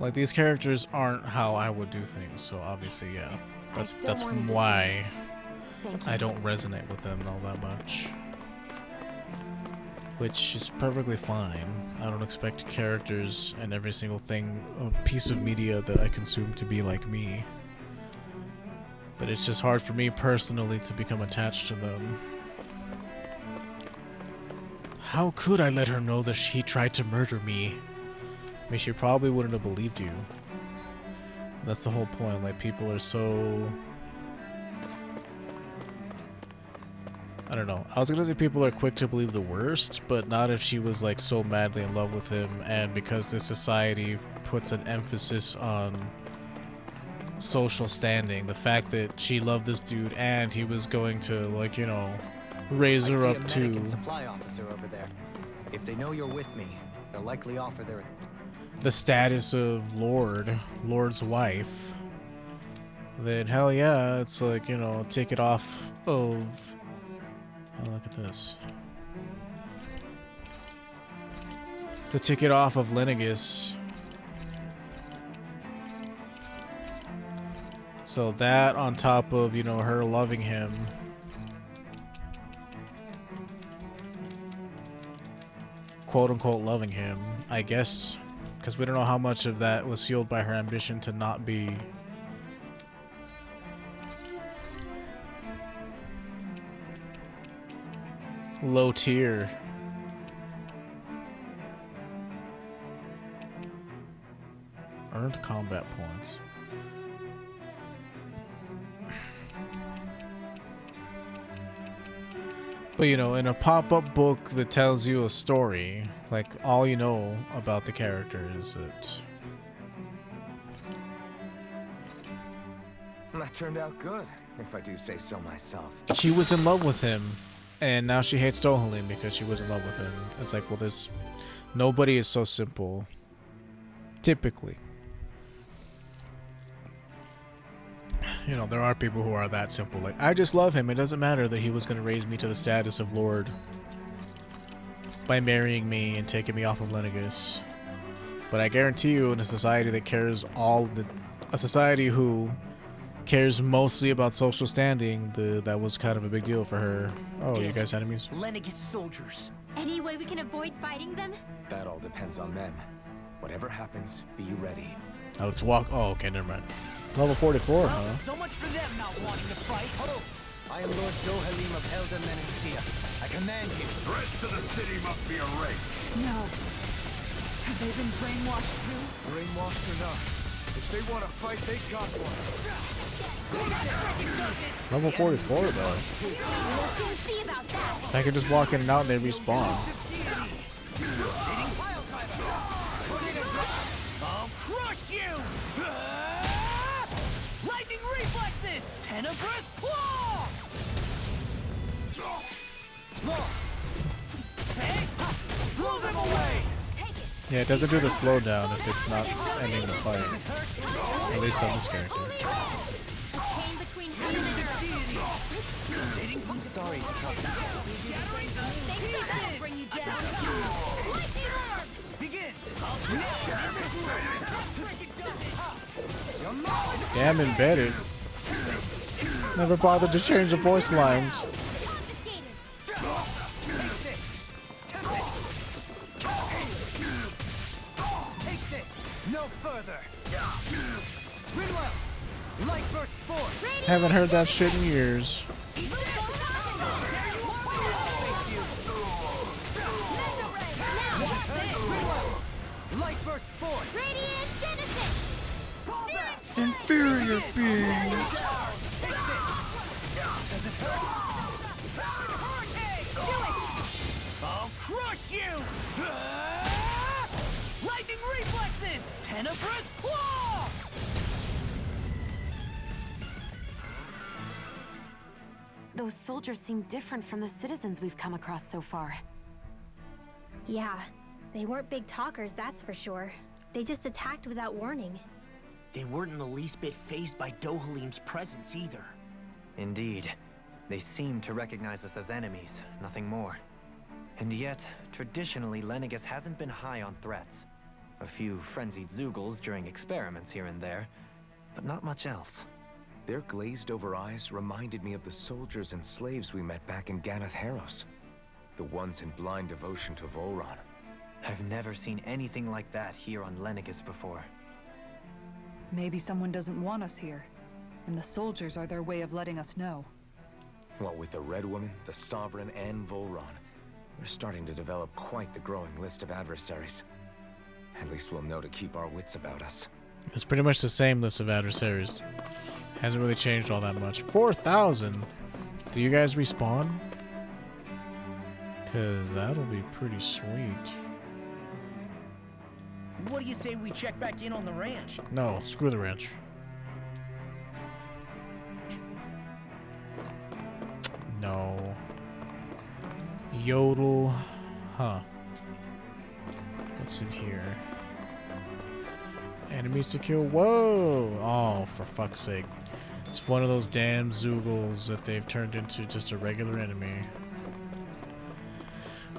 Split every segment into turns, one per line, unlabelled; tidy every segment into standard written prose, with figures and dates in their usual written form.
Like, these characters aren't how I would do things, so obviously, yeah. That's why I don't resonate with them all that much. Which is perfectly fine. I don't expect characters and every single thing, a piece of media that I consume to be like me. But it's just hard for me personally to become attached to them. How could I let her know that he tried to murder me? I mean, she probably wouldn't have believed you. That's the whole point. Like, people are so... I don't know. I was gonna say people are quick to believe the worst, but not if she was like so madly in love with him, and because this society puts an emphasis on social standing, the fact that she loved this dude and he was going to, like, you know, raise her up to
supply officer over there. If they know you're with me, they'll likely offer their
the status of Lord's wife, then hell yeah, it's like, you know, take it off of... Oh, look at this. To take it off of Lenegis. So that on top of, you know, her loving him. Quote unquote loving him, I guess. Because we don't know how much of that was fueled by her ambition to not be... low tier. Earned combat points. But you know, in a pop-up book that tells you a story, like, all you know about the character is that...
That turned out good, if I do say so myself.
She was in love with him. And now she hates Dohalim because she was in love with him. It's like, well, this... Nobody is so simple. Typically. You know, there are people who are that simple. Like, I just love him. It doesn't matter that he was going to raise me to the status of Lord by marrying me and taking me off of Lenegis. But I guarantee you, in a society that cares a society who cares mostly about social standing, that was kind of a big deal for her. Oh, you guys enemies?
Lenegis soldiers.
Any way we can avoid fighting them?
That all depends on them. Whatever happens, be ready.
Oh, let's walk. Oh, okay, never mind. Level 44, huh?
So much for them not wanting to fight.
I am Lord Dohalim of Helden Menencia. I command you.
Threats to the city must be erased.
No. Have they been brainwashed too?
Brainwashed or not, if they want to fight, they got one.
Level 44, though.
We'll soon see about that.
I could just walk in and out and they respawn.
I'll crush you! Lightning reflexes! Tenebrous claw! Blow them away!
Yeah, it doesn't do the slowdown if it's not ending the fight. At least on this character.
Pain between heaven and earth.
I'm sorry to trouble you.
Think so that'll bring you down. Lightning orb!
Begin!
Damn embedded. Never bothered to change the voice lines.
No further. Rinwell, light burst forth.
Haven't heard that shit in years.
Light burst forth.
Radiant genesis!
Inferior beings.
I'll crush you! Lightning reflexes! Tenebrous claw!
Those soldiers seem different from the citizens we've come across so far.
Yeah, they weren't big talkers, that's for sure. They just attacked without warning.
They weren't in the least bit fazed by Dohalim's presence either.
Indeed. They seem to recognize us as enemies, nothing more. And yet, traditionally, Lenegis hasn't been high on threats. A few frenzied Zeugles during experiments here and there, but not much else.
Their glazed-over eyes reminded me of the soldiers and slaves we met back in Ganath Haros. The ones in blind devotion to Volron.
I've never seen anything like that here on Lenegis before.
Maybe someone doesn't want us here, and the soldiers are their way of letting us know.
What with the Red Woman, the Sovereign, and Volron, we're starting to develop quite the growing list of adversaries. At least we'll know to keep our wits about us.
It's pretty much the same list of adversaries. Hasn't really changed all that much. 4,000? Do you guys respawn? Cause that'll be pretty sweet.
What do you say we check back in on the ranch?
No, screw the ranch. No. Yodel. Huh. What's in here? Enemies to kill. Whoa! Oh, for fuck's sake. It's one of those damn Zeugles that they've turned into just a regular enemy.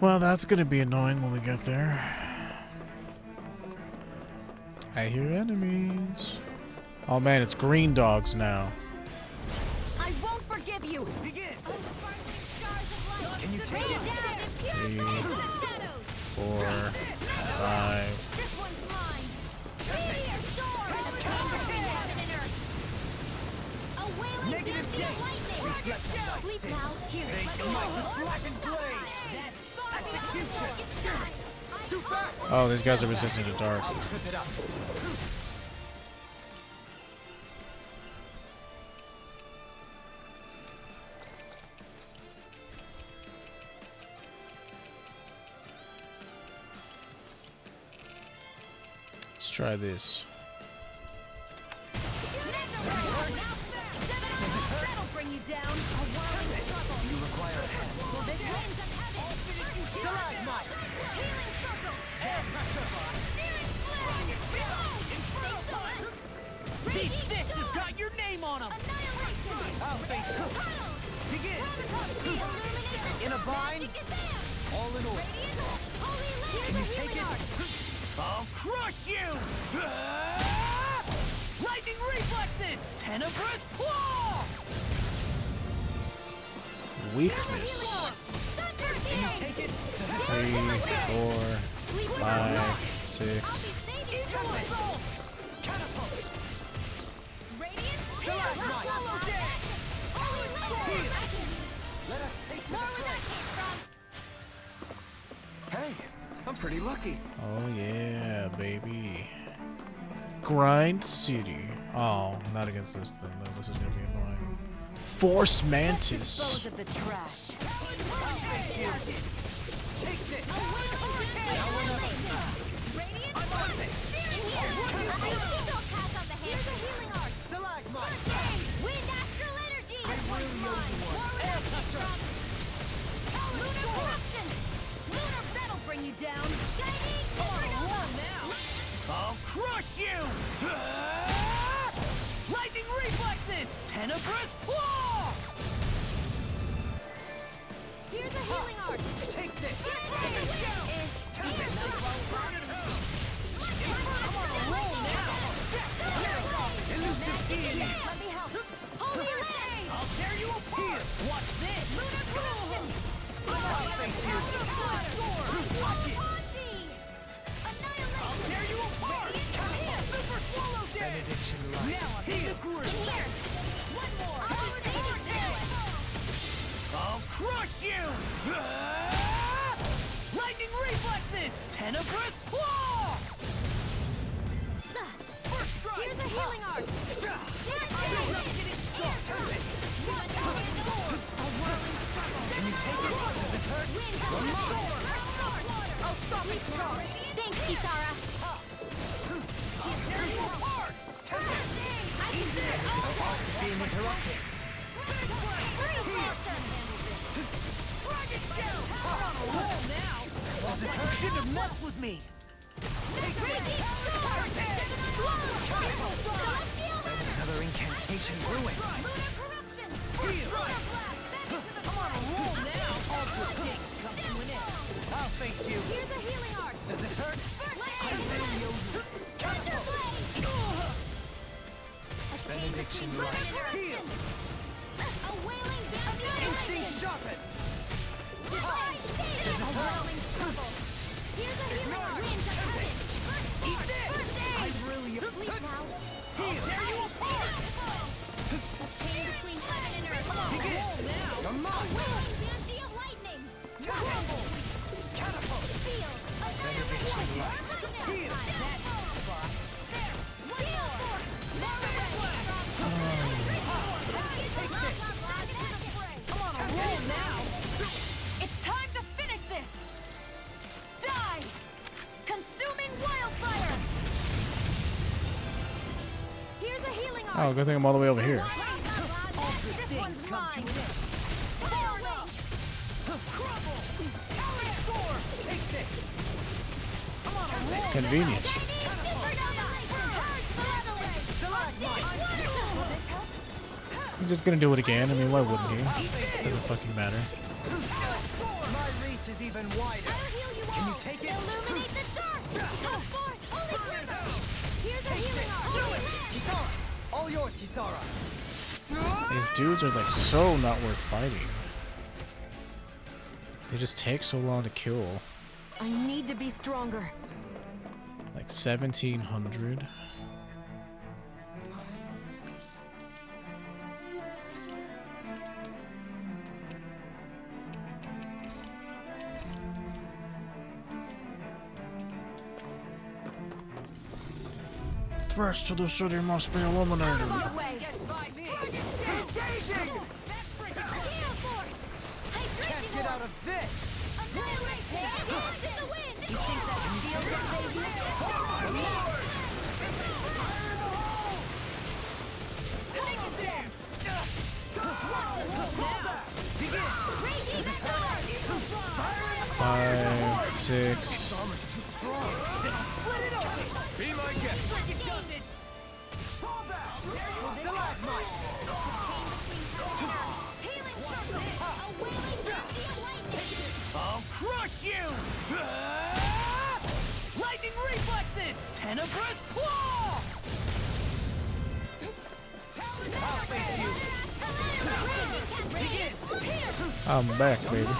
Well, that's gonna be annoying when we get there. I hear enemies. Oh man, it's green dogs now.
I won't forgive you.
Begin!
Can you take it?
3, 4, 5.
This one's mine. Meteor sword. A wailing
Negative
damn
day.
lightning. Sleep now. Here. Let go.
Blackened blade! Execution! Too fast!
Oh, these guys are resistant to dark.
I'll trip it up.
Let's try this.
That'll bring you down. A whirling struggle.
You require a hand.
Well, this winds of heaven.
Stalagmite!
Healing circle.
Air pressure!
Searing flame. Reload.
These fists have got your name on them!
Annihilation.
I'll face you! Begin! In a bind? All in order. Can you take it? I'll crush you! Lightning reflexes! Tenebrous claw!
Weakness.
Can you take it?
3, 4, 5, 6.
Catapult!
Hey, I'm pretty lucky.
Oh yeah, baby. Grind City. Oh, not against this thing though. This is gonna be annoying. Force Mantis.
Dispose of the trash. Bring you down.
I'll crush you! Lightning reflexes! Tenebrous claw!
Here's a healing art.
Take this!
I'm
on a roll now! Elusive deity!
Let me help. Holy Land!
I'll tear you apart! Watch this!
Lunar corruption!
I'll face you! Watch it! I'll tear you apart! Super swallow dead!
Benediction light.
Now I'm in the groove!
One more!
I'll crush you! Lightning reflexes! Tenebrous claw! First strike!
Here's a healing art.
Can you take it? Does it hurt? One more!
I'll stop its charge. Thanks, Kisara.
I'll tear you apart!
I can do it all.
Being interrupted.
Dragon Shell.
I'm on a roll now! You shouldn't have messed with me!
Another incantation ruined.
I'm on a roll now! All good things come to an end. I'll face you.
Here's a healing art.
Does it hurt? I will fiction like. Heal!
A wailing
Instinct sharpened!
Overwhelming trouble. Here's a healing art.
Eat this! I really...
Sleep now.
Heal! Tear you apart!
Pain between heaven and earth.
Begin! You're mine!
Wailing banshee of lightning.
Crumble! Catapult!
Feel.
Better be healing light. Heal!
That spot. There. One more.
Come on, a roll now!
It's time to finish this. Die. Consuming wildfire. Here's a healing art.
Oh, good thing I'm all the way over here.
This one's mine.
Crumble! Score! Take this! Come on, a roll!
Convenience. He's just gonna do it again. I mean, why wouldn't he? Doesn't fucking matter.
My reach is even wider. Can you take it?
Illuminate the dark. Come forth, holy quiver. Here's a healing art.
Kisara! All yours, Kisara!
These dudes are like so not worth fighting. They just take so long to kill.
I need to be stronger.
Like 1700. Threats to the city must be eliminated.
Our way.
Engaging! Can't get out of this!
Five, six.
Be my guest! Stalagmite! I'll crush you! Lightning reflexes! Tenebrous claw! I'll face you! Begin!
I'm back, baby.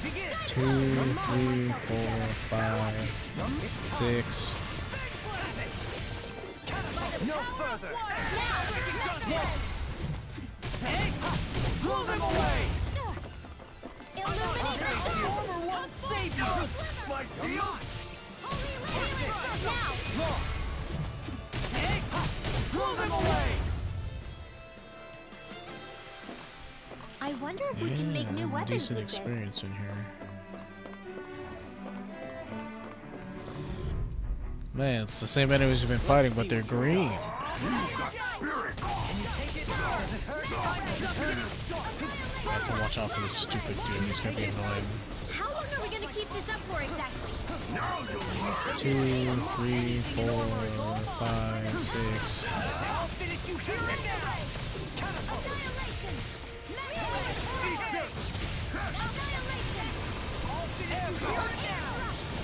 Begin!
2, 3, 4, 5, 6.
No further! Egg! Blow them away! Armor won't save you! My field! Egg! Blow them away!
I wonder if we can make new weapons
Decent
with this.
experience in here. Man, it's the same enemies we've been fighting, but they're green. I have to watch out for this stupid dude. He's gonna be annoying.
How long are we going to keep this up for exactly?
2, 3, 4, 5, 6.
I'll finish you here and now!
Annihilation!
I'll finish you here and now!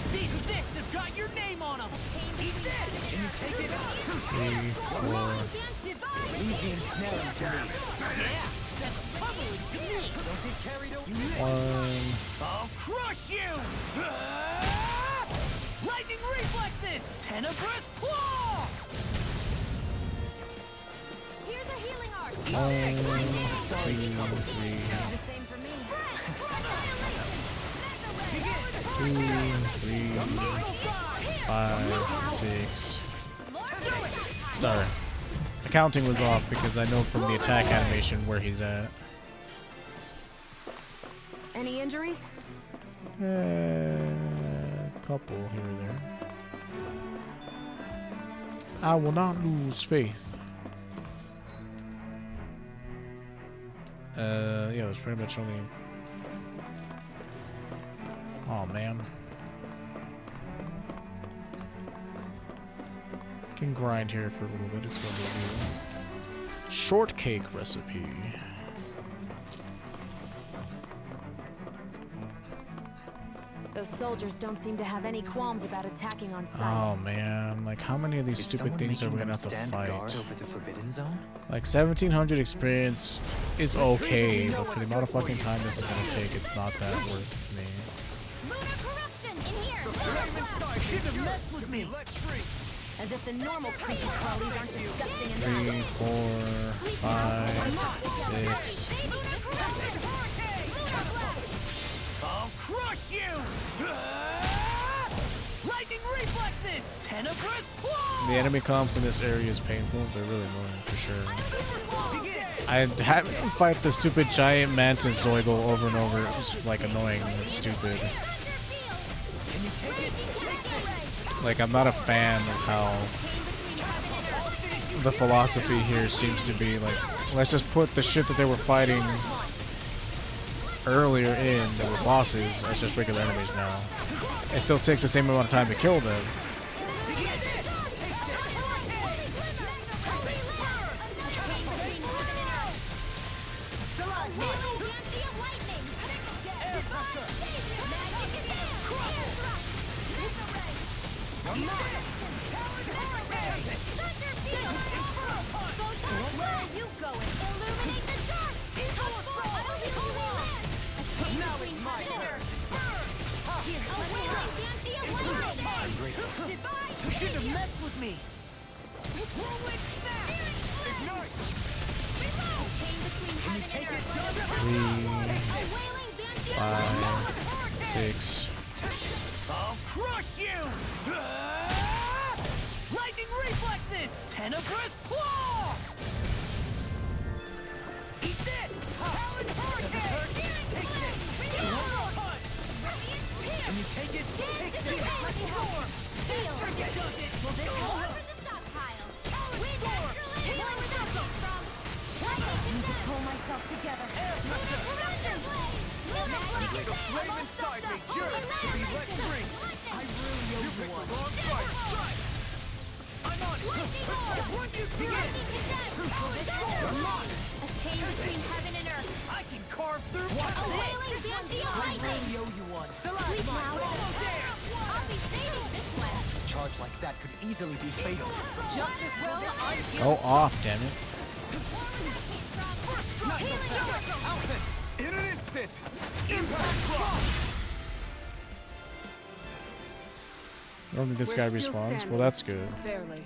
These fists have got your name on them! Eat this! Can you take it?
3, 4.
Easy and smelling to me. Yeah, that's bubbling to me. Don't get carried away.
1.
I'll crush you! Lightning reflexes! Tenebrous claw!
Here's a healing art.
1, 2, 3,
Same for me.
2, 3, 5, 6. Sorry. The counting was off because I know from the attack animation where he's at.
Any injuries?
Couple here or there. I will not lose faith. Yeah, there's pretty much only. Oh man. Can grind here for a little bit. It's gonna be a shortcake recipe.
Those soldiers don't seem to have any qualms about attacking on sight.
Oh man, like how many of these
Is
stupid
someone
things are we
making
gonna
them
have to
stand
fight?
guard over the Forbidden Zone?
Like 1700 experience is okay, but for the amount of fucking time this is gonna take, it's not that worth it to me.
Lunar corruption in here.
You shouldn't have messed with me.
As if the normal creepy crawlies aren't disgusting enough.
3, 4, 5, 6.
I'll crush you! Lightning reflexes! Tenebrous claw!
The enemy comps in this area is painful. They're really annoying for sure.
Begin!
I have to fight the stupid giant mantis Zoigle over and over. It's like annoying and stupid.
Can you take it?
Like I'm not a fan of how the philosophy here seems to be like, let's just put the shit that they were fighting earlier in that were bosses as just regular enemies now. It still takes the same amount of time to kill them.
You shouldn't have messed with me! Whirlwind snap! Ignite! Can you take it?
3, 5, 6.
I'll crush you! Lightning reflexes! Tenebrous claw! Eat this! Talon hurricane! Take this! Punch! Can you take it? Take this! Storm! Forget it! Will this help?
We need to pull myself together.
Flame inside me yearns to be let free! I really owe you one. Wrong fight! I'm on it! When you begin! I'm on it!
A chain between heaven and earth.
I can carve through
A wailing banshee of
I
lightning.
really owe you one.
Sweet now. I'll be saving this one.
A charge like that could easily be fatal.
Just as well I'm
Go off, damn it.
Outfit! In an instant! Impact cross!
I don't think this guy respawns. Well, that's good.
Barely.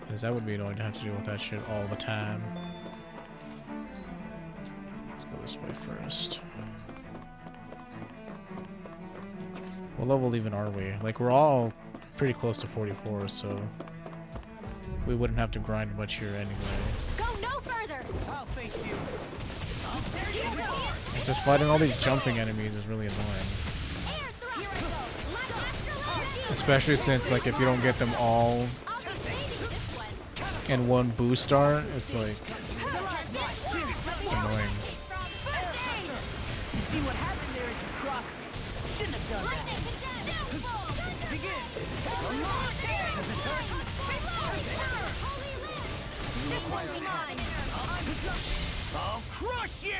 Because that would be annoying to have to deal with that shit all the time. Let's go this way first. What level even are we? Like, we're all pretty close to 44, so we wouldn't have to grind much here anyway.
Go no further.
I'll face you! There you go!
It's just fighting all these jumping enemies is really annoying.
Air thrust. Here I go. Lackluster.
Especially since, like, if you don't get them all
I'll be saving this one.
in one boost start, it's like annoying.
You see what happened there as you crossed me? Shouldn't have done that. Begin! I'll crush you!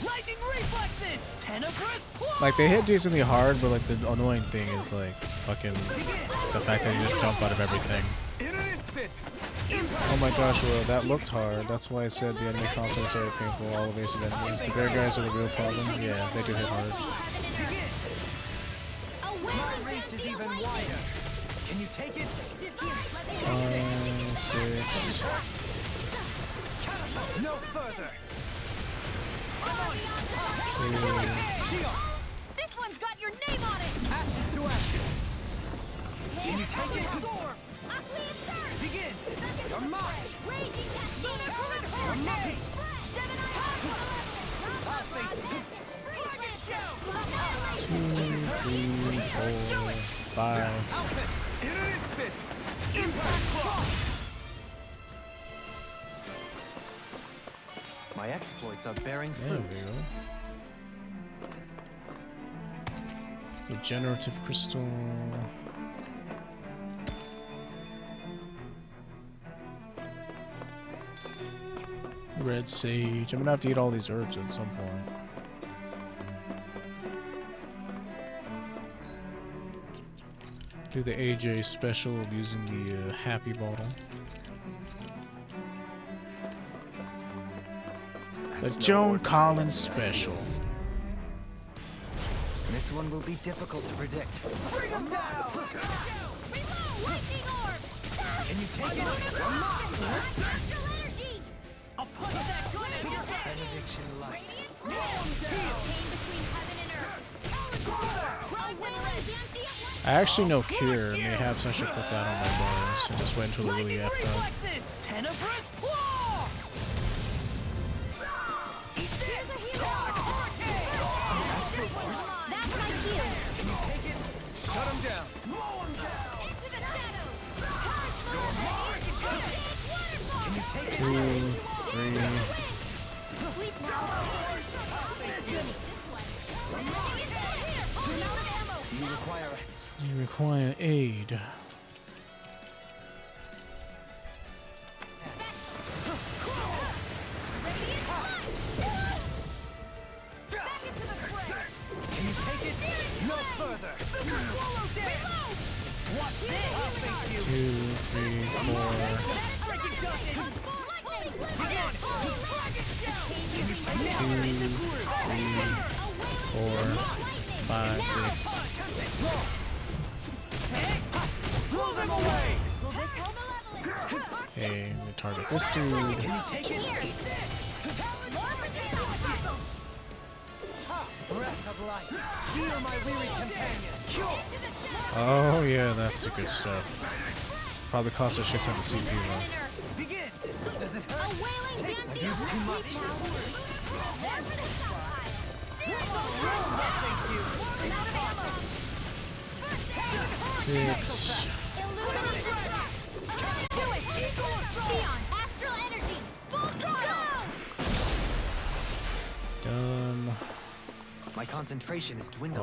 Lightning reflexes! Tenebrous claw!
Like, they hit decently hard, but, like, the annoying thing is, like, fucking the fact that you just jump out of everything.
In an instant!
Oh my gosh, well, that looked hard. That's why I said the enemy conflicts are painful, all evasive enemies. The bear guys are the real problem. Yeah, they do hit hard.
My reach is even wider. Can you take it?
5, 6.
No further!
This one's got your name on it.
Ashes to ashes! Can you take it?
Storm. Ugly absurd.
Begin! You're mine!
Raging lunar
You're mine!
Gemini.
I'll face you! Dragon shell!
2, 3, 4, 5.
Outfit! In an instant! Impact cross!
My exploits are bearing
There
fruit.
we go. Regenerative crystal. Red sage. I'm gonna have to eat all these herbs at some point. Do the AJ special using the happy bottle. The Joan Collins special.
This one will be difficult to predict.
Bring him down!
Reload! Lightning orb!
Can you take it?
Astral energy!
I'll punch that gun at your head!
Benediction light.
Pain between heaven and earth. A wailing dancy.
I actually know Cure. Mayhaps I should put that on my bars and just wait until they're really effed up.
Tenebrous claw! Eat this!
Here's a hero! That's my cue.
Can you take it? Shut him down.
Into the shadows. Charge mode.
Can you take it?
2, 3.
Sleep now.
Do you require
You require aid.
Can you take it? No further.
Watch this! I'll thank you!
2, 3, 4.
Freaking Dustin!
4, 5, 6.
Blow them away!
Okay, we target this dude.
Can you take it? Breath of life. Heal my weary companion. Cure.
Oh yeah, that's the good stuff. Probably cost a shit ton of CPU though.
Begin. Does it
A
hurt?
wailing
I've
dancy.
used too much.
There's the stockpile.
Thank you!
6.
Beyond astral energy. Full throttle.
Done.
My concentration is dwindling.